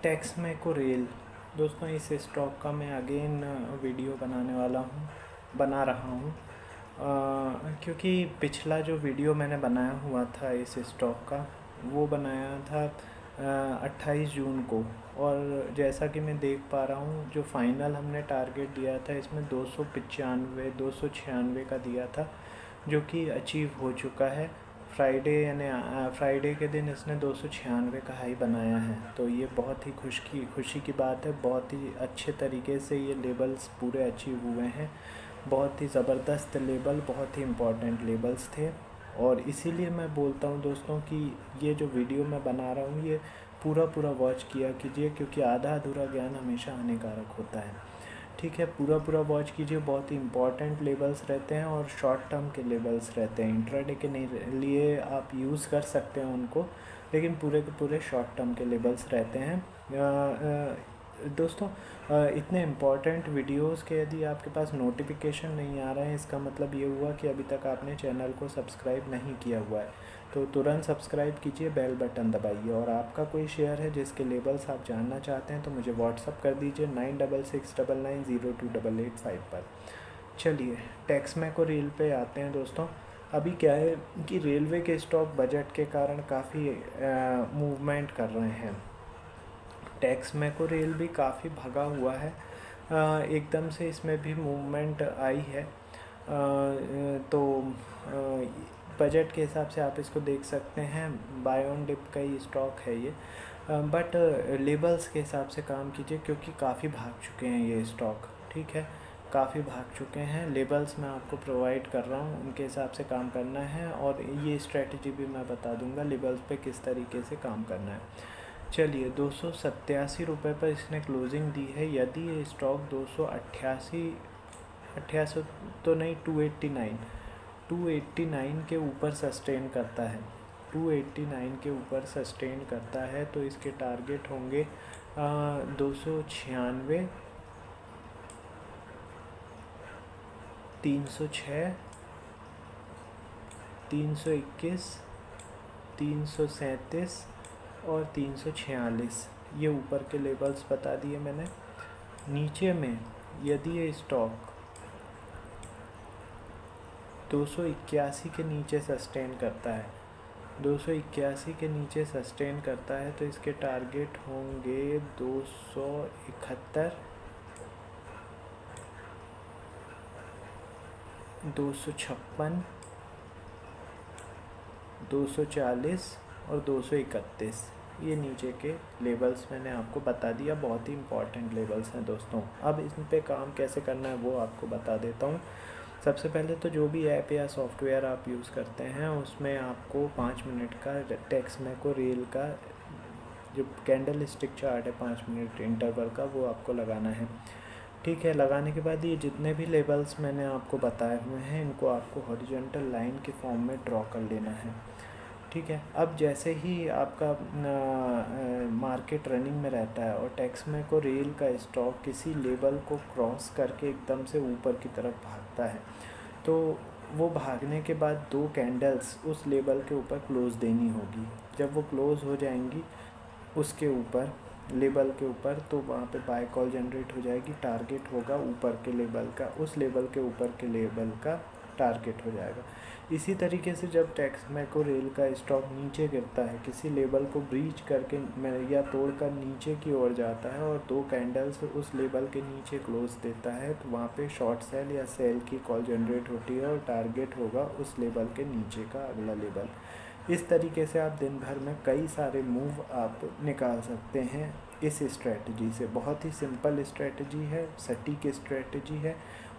Texmaco rail. दोस्तों इस stock का मैं अगेन वीडियो बना रहा हूँ क्योंकि पिछला जो वीडियो मैंने बनाया हुआ था इस स्टॉक का वो बनाया था 28 जून को। और जैसा कि मैं देख पा रहा हूँ जो फाइनल हमने टारगेट दिया था इसमें 296 का दिया था, जो कि अचीव हो चुका है। फ्राइडे के दिन इसने 296 का हाई बनाया है, तो ये बहुत ही खुशी की बात है। बहुत ही अच्छे तरीके से ये लेवल्स पूरे अचीव हुए हैं। बहुत ही ज़बरदस्त लेवल, बहुत ही इम्पॉर्टेंट लेवल्स थे। और इसीलिए मैं बोलता हूँ दोस्तों कि ये जो वीडियो मैं बना रहा हूँ ये पूरा वॉच किया कीजिए, क्योंकि आधा अधूरा ज्ञान हमेशा हानिकारक होता है। ठीक है, पूरा वॉच कीजिए। बहुत ही इम्पॉर्टेंट लेवल्स रहते हैं और शॉर्ट टर्म के लेवल्स रहते हैं। इंट्राडे के लिए आप यूज़ कर सकते हैं उनको, लेकिन पूरे के पूरे शॉर्ट टर्म के लेवल्स रहते हैं। दोस्तों इतने इम्पॉर्टेंट वीडियोस के यदि आपके पास नोटिफिकेशन नहीं आ रहे हैं, इसका मतलब ये हुआ कि अभी तक आपने चैनल को सब्सक्राइब नहीं किया हुआ है। तो तुरंत सब्सक्राइब कीजिए, बेल बटन दबाइए। और आपका कोई शेयर है जिसके लेवल्स आप जानना चाहते हैं तो मुझे व्हाट्सअप कर दीजिए 9669902885 पर। चलिए टेक्समेको रेल पे आते हैं दोस्तों। अभी क्या है कि रेलवे के स्टॉक बजट के कारण काफ़ी मूवमेंट कर रहे हैं। टेक्समेको रेल भी काफ़ी भगा हुआ है, एकदम से इसमें भी मूवमेंट आई है। तो बजट के हिसाब से आप इसको देख सकते हैं। बाय ऑन डिप का ही स्टॉक है ये, बट लेवल्स के हिसाब से काम कीजिए क्योंकि काफ़ी भाग चुके हैं ये स्टॉक। ठीक है, काफ़ी भाग चुके हैं। लेवल्स मैं आपको प्रोवाइड कर रहा हूँ, उनके हिसाब से काम करना है। और ये स्ट्रेटजी भी मैं बता दूँगा लेवल्स पे किस तरीके से काम करना है। चलिए 287 पर इसने क्लोजिंग दी है। यदि ये स्टॉक 288 तो नहीं, 289 के ऊपर सस्टेन करता है, 289 के ऊपर सस्टेन करता है तो इसके टारगेट होंगे 296, 306, 321, 337 और 346। ये ऊपर के लेवल्स बता दिए मैंने। नीचे में यदि ये स्टॉक 281 के नीचे सस्टेन करता है, 281 के नीचे सस्टेन करता है तो इसके टारगेट होंगे 271, 256, 240 और 231। ये नीचे के लेवल्स मैंने आपको बता दिया, बहुत ही इम्पॉर्टेंट लेवल्स हैं दोस्तों। अब इन पे काम कैसे करना है वो आपको बता देता हूँ। सबसे पहले तो जो भी ऐप या सॉफ्टवेयर आप यूज़ करते हैं उसमें आपको 5 मिनट का टेक्समेको रेल का जो कैंडल स्टिक चार्ट है 5 मिनट इंटरवल का, वो आपको लगाना है। ठीक है, लगाने के बाद ये जितने भी लेवल्स मैंने आपको बताए हुए हैं इनको आपको हॉरिजॉन्टल लाइन के फॉर्म में ड्रॉ कर लेना है। ठीक है, अब जैसे ही आपका मार्केट रनिंग में रहता है और टेक्समेको रेल का स्टॉक किसी लेवल को क्रॉस करके एकदम से ऊपर की तरफ भागता है, तो वो भागने के बाद 2 कैंडल्स उस लेवल के ऊपर क्लोज देनी होगी। जब वो क्लोज हो जाएंगी उसके ऊपर, लेवल के ऊपर, तो वहाँ पे बाय कॉल जनरेट हो जाएगी। टारगेट होगा ऊपर के लेवल का, उस लेवल के ऊपर के लेवल का टारगेट हो जाएगा। इसी तरीके से जब टेक्समेको रेल का स्टॉक नीचे गिरता है, किसी लेवल को ब्रीच करके या तोड़कर नीचे की ओर जाता है और 2 कैंडल्स उस लेवल के नीचे क्लोज देता है, तो वहाँ पे शॉर्ट सेल या सेल की कॉल जनरेट होती है और टारगेट होगा उस लेवल के नीचे का अगला लेवल। इस तरीके से आप दिन भर में कई सारे मूव आप निकाल सकते हैं इस स्ट्रेटजी से। बहुत ही सिंपल स्ट्रेटजी है, सटीक स्ट्रेटजी है।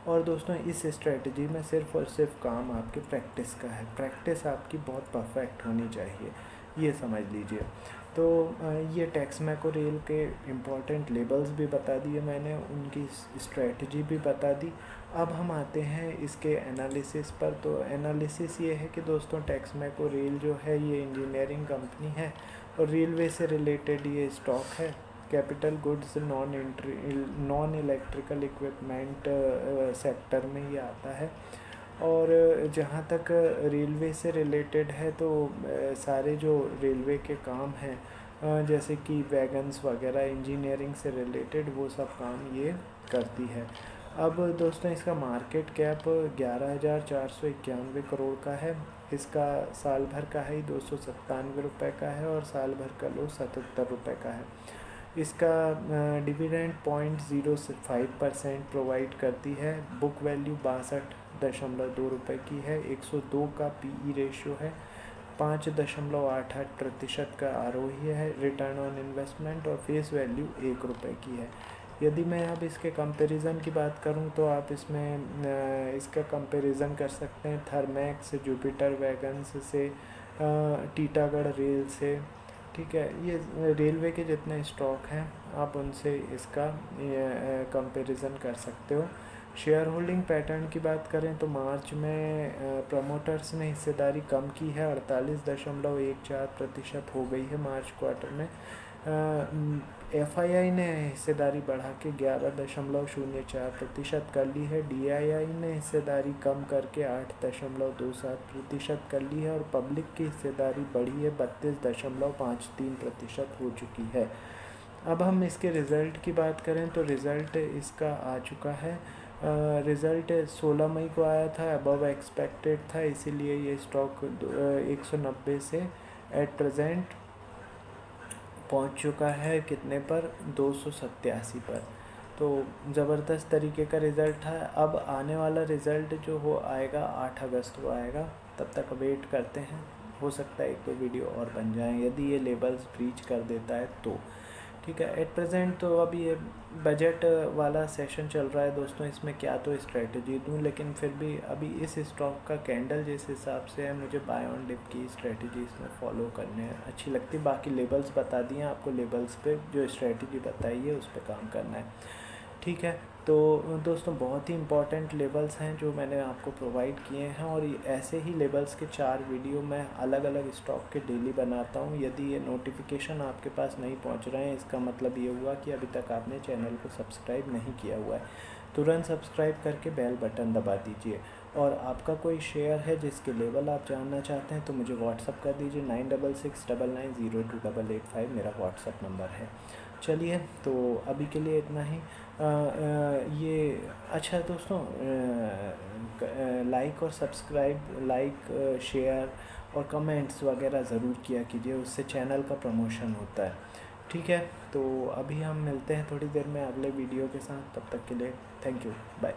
और दोस्तों इस स्ट्रेटजी में सिर्फ़ और सिर्फ काम आपके प्रैक्टिस का है। प्रैक्टिस आपकी बहुत परफेक्ट होनी चाहिए, ये समझ लीजिए। तो ये टेक्समेको रेल के इम्पॉर्टेंट लेवल्स भी बता दिए मैंने, उनकी स्ट्रेटजी भी बता दी। अब हम आते हैं इसके एनालिसिस पर। तो एनालिसिस ये है कि दोस्तों टेक्समेको रेल जो है ये इंजीनियरिंग कंपनी है और रेलवे से रिलेटेड ये स्टॉक है। Capital goods, non electrical equipment sector में ये आता है। और जहाँ तक रेलवे से रिलेटेड है तो सारे जो रेलवे के काम हैं जैसे कि वैगन्स वगैरह इंजीनियरिंग से रिलेटेड वो सब काम ये करती है। अब दोस्तों इसका मार्केट कैप 11,491 करोड़ का है। इसका साल भर का हाई 297 रुपये का है और साल भर का लो 77 रुपये का है। इसका डिविडेंड 0.05% प्रोवाइड करती है। बुक वैल्यू 62.2 रुपये की है। 102 का पीई रेशियो है। 5.88% का आरओई है। रिटर्न ऑन इन्वेस्टमेंट और फेस वैल्यू 1 रुपये की है। यदि मैं अब इसके कंपैरिजन की बात करूं तो आप इसमें इसका कंपैरिजन कर सकते हैं थर्मैक्स, जुपिटर वैगन्स से, टीटागढ़ रेल से। ठीक है, ये रेलवे के जितने स्टॉक हैं आप उनसे इसका कंपैरिजन कर सकते हो। शेयर होल्डिंग पैटर्न की बात करें तो मार्च में प्रमोटर्स ने हिस्सेदारी कम की है, 48.14% हो गई है मार्च क्वार्टर में। एफआईआई ने हिस्सेदारी बढ़ा के 11.04% कर ली है। डीआईआई ने हिस्सेदारी कम करके 8.27% कर ली है और पब्लिक की हिस्सेदारी बढ़ी है, 32.53% हो चुकी है। अब हम इसके रिज़ल्ट की बात करें तो रिज़ल्ट इसका आ चुका है। रिज़ल्ट 16 मई को आया था, अबव एक्सपेक्टेड था, इसीलिए ये स्टॉक 190 से एट प्रेजेंट पहुंच चुका है कितने पर, 287 पर। तो ज़बरदस्त तरीके का रिज़ल्ट था। अब आने वाला रिज़ल्ट जो हो आएगा 8 अगस्त को आएगा, तब तक वेट करते हैं। हो सकता है 1-2 वीडियो और बन जाएं यदि ये लेवल्स ब्रीच कर देता है तो। ठीक है, एट प्रेजेंट तो अभी ये बजट वाला सेशन चल रहा है दोस्तों, इसमें क्या तो स्ट्रेटजी दूं, लेकिन फिर भी अभी इस स्टॉक का कैंडल जिस हिसाब से है मुझे बाय ऑन डिप की स्ट्रेटजी इसमें फॉलो करने अच्छी लगती है। बाकी लेबल्स बता दिए आपको, लेबल्स पे जो स्ट्रेटजी बताई है उस पर काम करना है। ठीक है, तो दोस्तों बहुत ही इंपॉर्टेंट लेबल्स हैं जो मैंने आपको प्रोवाइड किए हैं और ऐसे ही लेबल्स के 4 वीडियो मैं अलग अलग स्टॉक के डेली बनाता हूं। यदि ये नोटिफिकेशन आपके पास नहीं पहुंच रहे हैं, इसका मतलब ये हुआ कि अभी तक आपने चैनल को सब्सक्राइब नहीं किया हुआ है। तुरंत सब्सक्राइब करके बेल बटन दबा दीजिए। और आपका कोई शेयर है जिसके लेवल आप जानना चाहते हैं तो मुझे व्हाट्सअप कर दीजिए, 9669902885 मेरा व्हाट्सअप नंबर है। चलिए, तो अभी के लिए इतना ही। ये अच्छा दोस्तों, लाइक और सब्सक्राइब, लाइक शेयर और कमेंट्स वगैरह ज़रूर किया कीजिए, उससे चैनल का प्रमोशन होता है। ठीक है, तो अभी हम मिलते हैं थोड़ी देर में अगले वीडियो के साथ, तब तक के लिए थैंक यू, बाय।